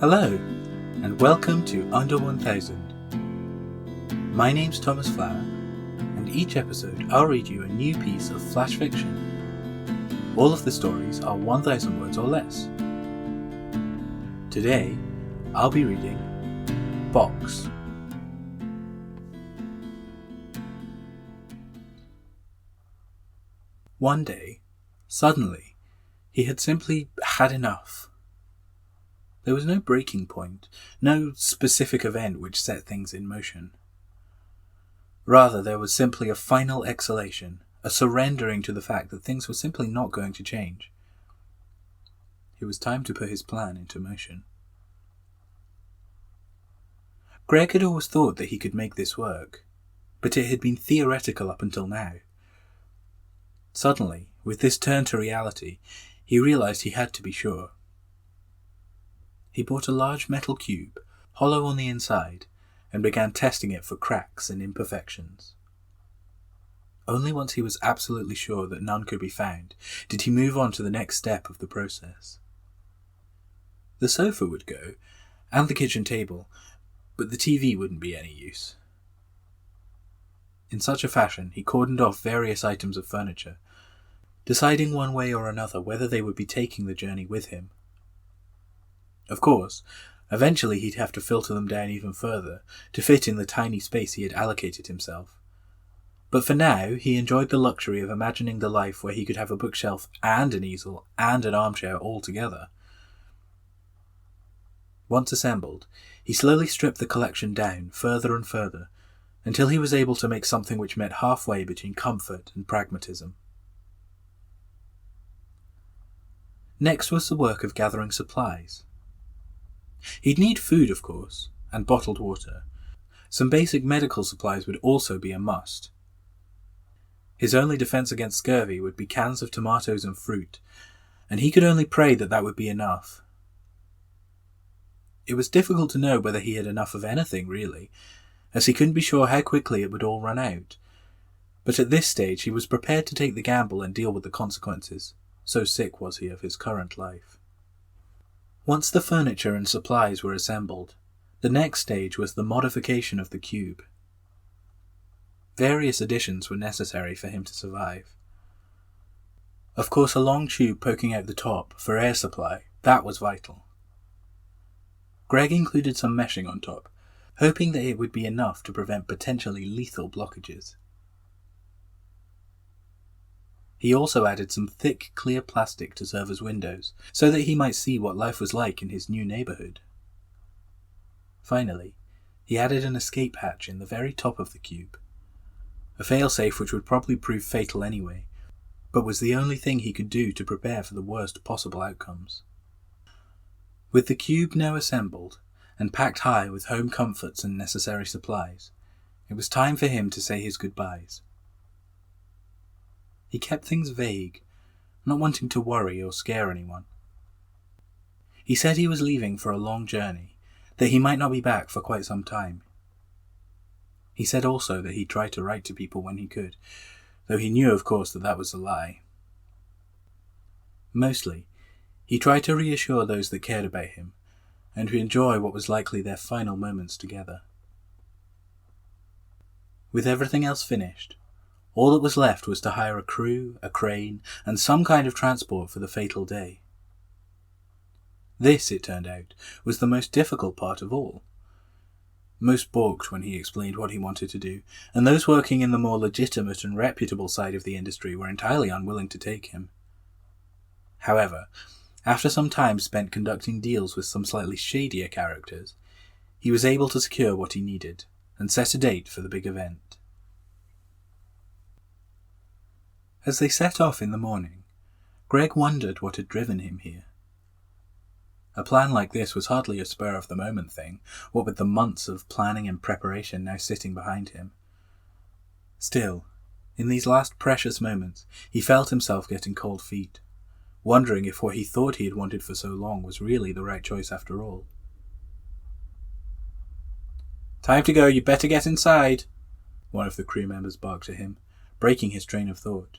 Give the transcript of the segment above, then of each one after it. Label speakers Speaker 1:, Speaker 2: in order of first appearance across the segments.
Speaker 1: Hello, and welcome to Under 1000. My name's Thomas Flower, and each episode I'll read you a new piece of flash fiction. All of the stories are 1,000 words or less. Today, I'll be reading Box. One day, suddenly, he had simply had enough. There was no breaking point, no specific event which set things in motion. Rather, there was simply a final exhalation, a surrendering to the fact that things were simply not going to change. It was time to put his plan into motion. Greg had always thought that he could make this work, but it had been theoretical up until now. Suddenly, with this turn to reality, he realized he had to be sure. He bought a large metal cube, hollow on the inside, and began testing it for cracks and imperfections. Only once he was absolutely sure that none could be found did he move on to the next step of the process. The sofa would go, and the kitchen table, but the TV wouldn't be any use. In such a fashion, he cordoned off various items of furniture, deciding one way or another whether they would be taking the journey with him. Of course, eventually he'd have to filter them down even further to fit in the tiny space he had allocated himself. But for now, he enjoyed the luxury of imagining the life where he could have a bookshelf and an easel and an armchair all together. Once assembled, he slowly stripped the collection down further and further, until he was able to make something which met halfway between comfort and pragmatism. Next was the work of gathering supplies. He'd need food, of course, and bottled water. Some basic medical supplies would also be a must. His only defense against scurvy would be cans of tomatoes and fruit, and he could only pray that that would be enough. It was difficult to know whether he had enough of anything, really, as he couldn't be sure how quickly it would all run out. But at this stage he was prepared to take the gamble and deal with the consequences, so sick was he of his current life. Once the furniture and supplies were assembled, the next stage was the modification of the cube. Various additions were necessary for him to survive. Of course, a long tube poking out the top for air supply, that was vital. Greg included some meshing on top, hoping that it would be enough to prevent potentially lethal blockages. He also added some thick, clear plastic to serve as windows, so that he might see what life was like in his new neighbourhood. Finally, he added an escape hatch in the very top of the cube, a failsafe which would probably prove fatal anyway, but was the only thing he could do to prepare for the worst possible outcomes. With the cube now assembled, and packed high with home comforts and necessary supplies, it was time for him to say his goodbyes. He kept things vague, not wanting to worry or scare anyone. He said he was leaving for a long journey, that he might not be back for quite some time. He said also that he'd try to write to people when he could, though he knew, of course, that that was a lie. Mostly, he tried to reassure those that cared about him, and to enjoy what was likely their final moments together. With everything else finished, all that was left was to hire a crew, a crane, and some kind of transport for the fatal day. This, it turned out, was the most difficult part of all. Most balked when he explained what he wanted to do, and those working in the more legitimate and reputable side of the industry were entirely unwilling to take him. However, after some time spent conducting deals with some slightly shadier characters, he was able to secure what he needed, and set a date for the big event. As they set off in the morning, Greg wondered what had driven him here. A plan like this was hardly a spur-of-the-moment thing, what with the months of planning and preparation now sitting behind him. Still, in these last precious moments, he felt himself getting cold feet, wondering if what he thought he had wanted for so long was really the right choice after all. "Time to go, you'd better get inside," one of the crew members barked at him, breaking his train of thought.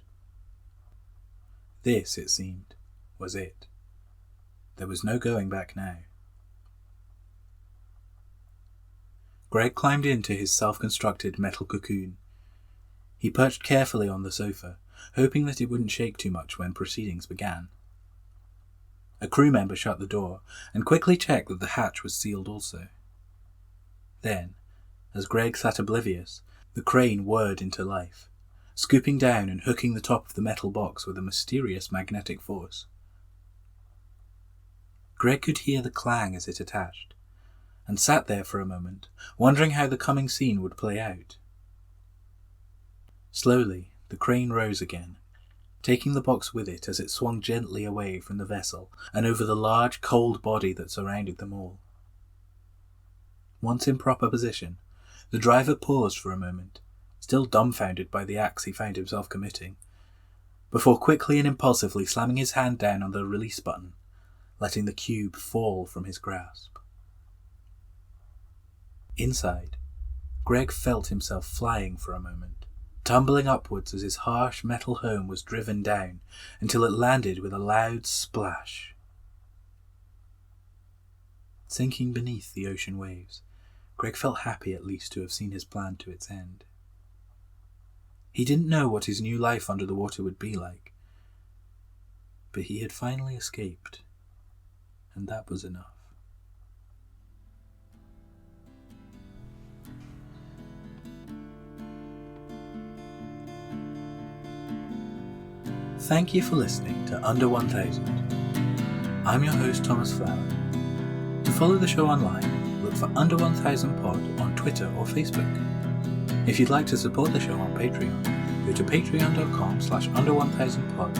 Speaker 1: This, it seemed, was it. There was no going back now. Greg climbed into his self-constructed metal cocoon. He perched carefully on the sofa, hoping that it wouldn't shake too much when proceedings began. A crew member shut the door and quickly checked that the hatch was sealed also. Then, as Greg sat oblivious, the crane whirred into life, scooping down and hooking the top of the metal box with a mysterious magnetic force. Greg could hear the clang as it attached, and sat there for a moment, wondering how the coming scene would play out. Slowly, the crane rose again, taking the box with it as it swung gently away from the vessel and over the large, cold body that surrounded them all. Once in proper position, the driver paused for a moment, still dumbfounded by the acts he found himself committing, before quickly and impulsively slamming his hand down on the release button, letting the cube fall from his grasp. Inside, Greg felt himself flying for a moment, tumbling upwards as his harsh metal home was driven down until it landed with a loud splash. Sinking beneath the ocean waves, Greg felt happy at least to have seen his plan to its end. He didn't know what his new life under the water would be like, but he had finally escaped, and that was enough. Thank you for listening to Under 1000. I'm your host, Thomas Flower. To follow the show online, look for Under 1000 Pod on Twitter or Facebook. If you'd like to support the show on Patreon, go to patreon.com/under1000pod,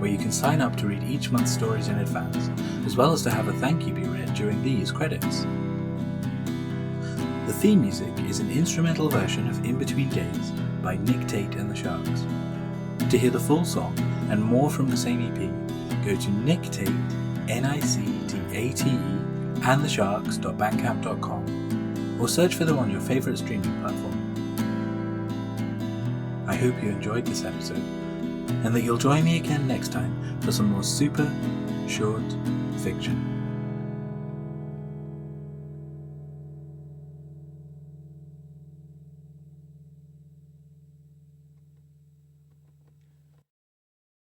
Speaker 1: where you can sign up to read each month's stories in advance, as well as to have a thank you be read during these credits. The theme music is an instrumental version of In Between Days by Nick Tate and the Sharks. To hear the full song and more from the same EP, go to Nick Tate, NICTATE, and thesharks.bandcamp.com, or search for them on your favourite streaming platform. I hope you enjoyed this episode, and that you'll join me again next time for some more super short fiction.